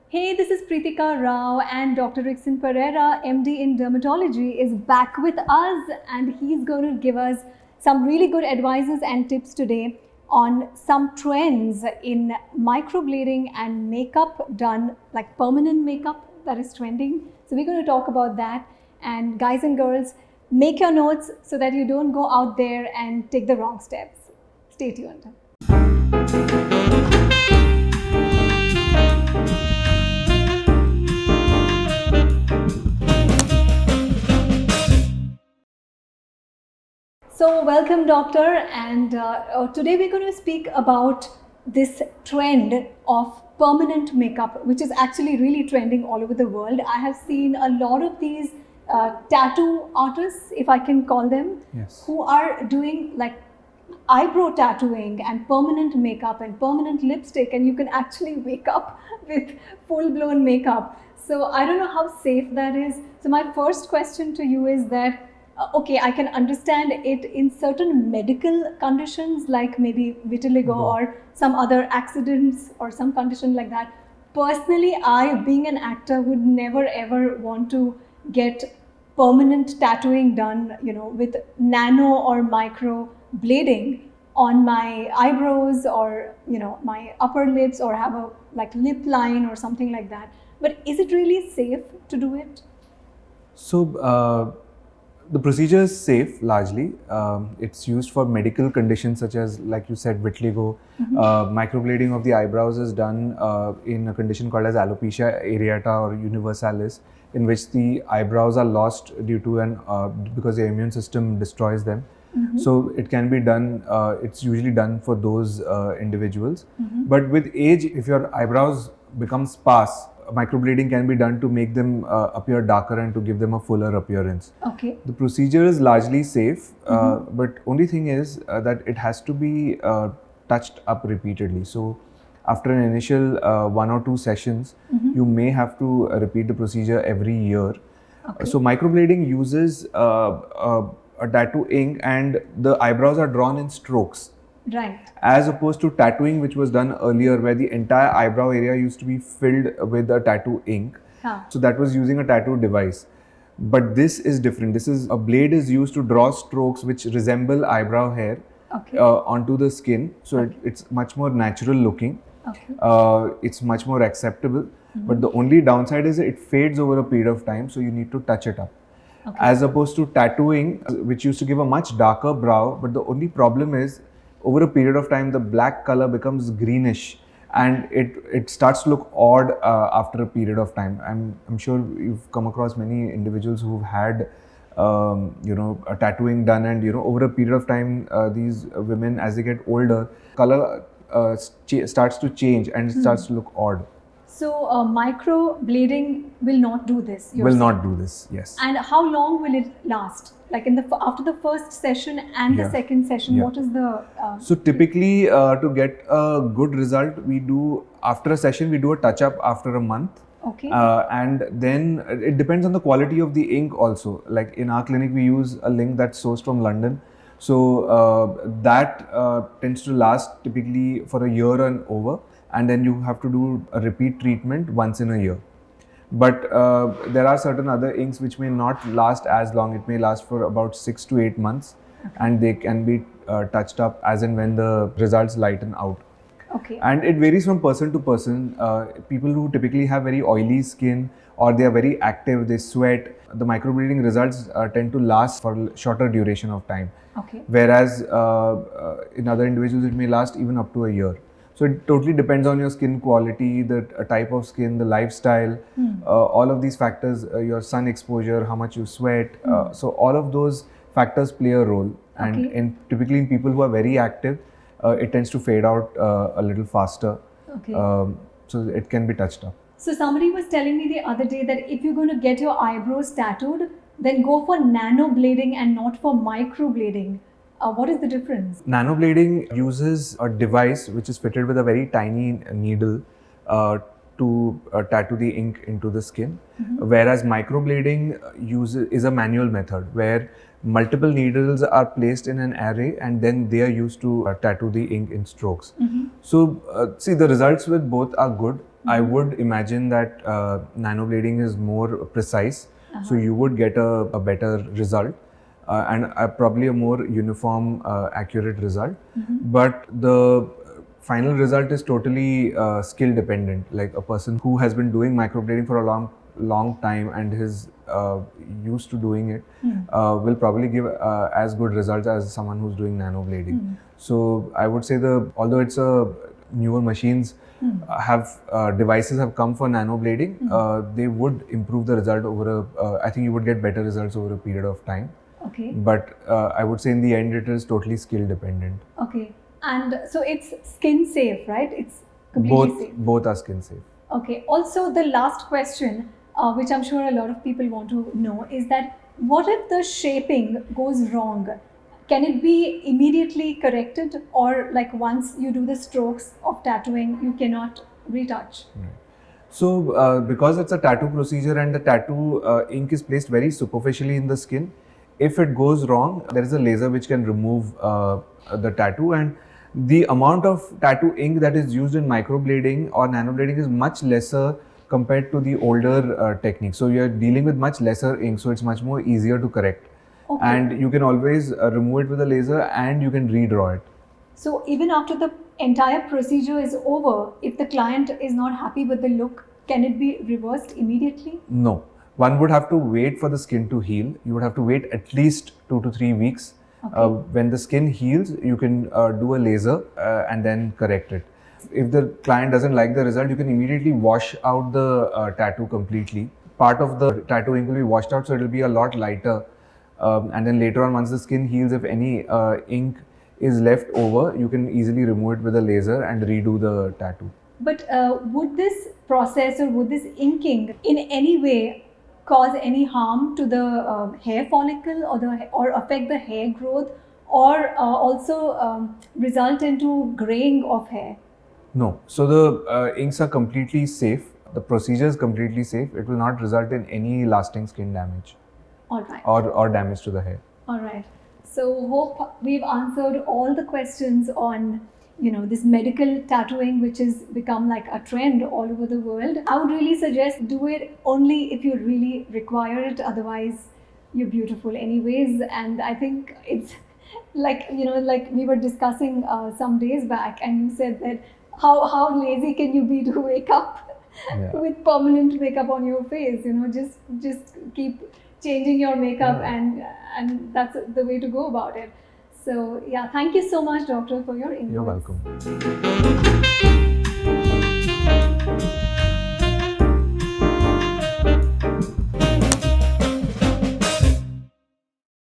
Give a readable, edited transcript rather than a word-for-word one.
Hey, this is Pritika Rao, and Dr. Rickson Pereira, MD in dermatology, is back with us, and he's going to give us some really good advices and tips today on some trends in microblading and makeup done, like permanent makeup that is trending. So we're going to talk about that. And guys and girls, make your notes so that you don't go out there and take the wrong steps. Stay tuned. So, welcome, doctor. And today we're going to speak about this trend of permanent makeup, which is actually really trending all over the world. I have seen a lot of these tattoo artists, if I can call them, Yes. who are doing like eyebrow tattooing and permanent makeup and permanent lipstick, and you can actually wake up with full blown makeup. So I don't know how safe that is. So my first question to you is that okay, I can understand it in certain medical conditions like maybe vitiligo or some other accidents or some condition like that. Personally, I, being an actor, would never ever want to get permanent tattooing done, with nano or micro blading on my eyebrows or, my upper lips, or have a like lip line or something like that. But is it really safe to do it? So the procedure is safe largely. It's used for medical conditions such as, like you said, vitiligo. Microblading of the eyebrows is done in a condition called as alopecia areata or universalis, in which the eyebrows are lost due to because the immune system destroys them. So it can be done. It's usually done for those individuals. But with age, if your eyebrows become sparse, microblading can be done to make them appear darker and to give them a fuller appearance. Okay. The procedure is largely safe, but only thing is that it has to be touched up repeatedly. So after an initial 1 or 2 sessions, you may have to repeat the procedure every year. Okay. So microblading uses a tattoo ink, and the eyebrows are drawn in strokes, Right. as opposed to tattooing, which was done earlier, where the entire eyebrow area used to be filled with a tattoo ink. Huh. So that was using a tattoo device. But this is different. This is a blade is used to draw strokes which resemble eyebrow hair Okay. onto the skin. So it's much more natural looking. Okay. It's much more acceptable. But the only downside is it fades over a period of time, so you need to touch it up. Okay. As opposed to tattooing, which used to give a much darker brow, but the only problem is over a period of time the black color becomes greenish, and it starts to look odd after a period of time. I'm sure you've come across many individuals who've had a tattooing done, and over a period of time these women, as they get older, color starts to change and it starts to look odd. So micro blading will not do this. you're Will saying. not do this, yes. And how long will it last? Like after the first session and the Yeah. second session, Yeah. what is the? So typically, to get a good result, we do, after a session, we do a touch up after a month. Okay. And then it depends on the quality of the ink also. Like in our clinic, we use a ink that's sourced from London. So that tends to last typically for a year and over. And then you have to do a repeat treatment once in a year. But there are certain other inks which may not last as long. It may last for about 6 to 8 months, and they can be touched up as and when the results lighten out. Okay. And it varies from person to person. People who typically have very oily skin, or they are very active, they sweat, the microblading results tend to last for a shorter duration of time. Okay. Whereas in other individuals, it may last even up to a year. So it totally depends on your skin quality, the type of skin, the lifestyle, all of these factors, your sun exposure, how much you sweat. So all of those factors play a role. And Okay. typically in people who are very active, it tends to fade out a little faster. Okay. So it can be touched up. So somebody was telling me the other day that if you're going to get your eyebrows tattooed, then go for nano blading and not for micro blading. What is the difference? Nanoblading uses a device which is fitted with a very tiny needle to tattoo the ink into the skin, whereas microblading is a manual method where multiple needles are placed in an array and then they are used to tattoo the ink in strokes. So see, the results with both are good. I would imagine that nanoblading is more precise, so you would get a better result and probably a more uniform, accurate result. But the final result is totally skill dependent. Like a person who has been doing microblading for a long time and is used to doing it will probably give as good results as someone who's doing nanoblading. So I would say although it's a newer machines have devices have come for nanoblading, they would improve the result over I think you would get better results over a period of time. Okay. But I would say in the end it is totally skill dependent. Okay. And so it's skin safe, right? It's completely safe. Both are skin safe. Okay. Also, the last question, which I'm sure a lot of people want to know, is that what if the shaping goes wrong? Can it be immediately corrected, or like once you do the strokes of tattooing, you cannot retouch? Right. So because it's a tattoo procedure and the tattoo ink is placed very superficially in the skin, if it goes wrong, there is a laser which can remove the tattoo, and the amount of tattoo ink that is used in microblading or nanoblading is much lesser compared to the older techniques. So you're dealing with much lesser ink, so it's much more easier to correct. Okay. And you can always remove it with a laser and you can redraw it. So even after the entire procedure is over, if the client is not happy with the look, can it be reversed immediately? No. One would have to wait for the skin to heal. You would have to wait at least 2 to 3 weeks. Okay. When the skin heals, you can do a laser and then correct it. If the client doesn't like the result, you can immediately wash out the tattoo completely. Part of the tattoo ink will be washed out, so it will be a lot lighter. And then later on, once the skin heals, if any ink is left over, you can easily remove it with a laser and redo the tattoo. But would this process or would this inking in any way cause any harm to the hair follicle or affect the hair growth, or also result into graying of hair? No. So the inks are completely safe. The procedure is completely safe. It will not result in any lasting skin damage. All right. Or damage to the hair. All right. So hope we've answered all the questions on this medical tattooing, which has become like a trend all over the world. I would really suggest do it only if you really require it. Otherwise, you're beautiful anyways. And I think it's like like we were discussing some days back, and you said that how lazy can you be to wake up with permanent makeup on your face? Just keep changing your makeup, and that's the way to go about it. So yeah, thank you so much, doctor, for your input. You're welcome.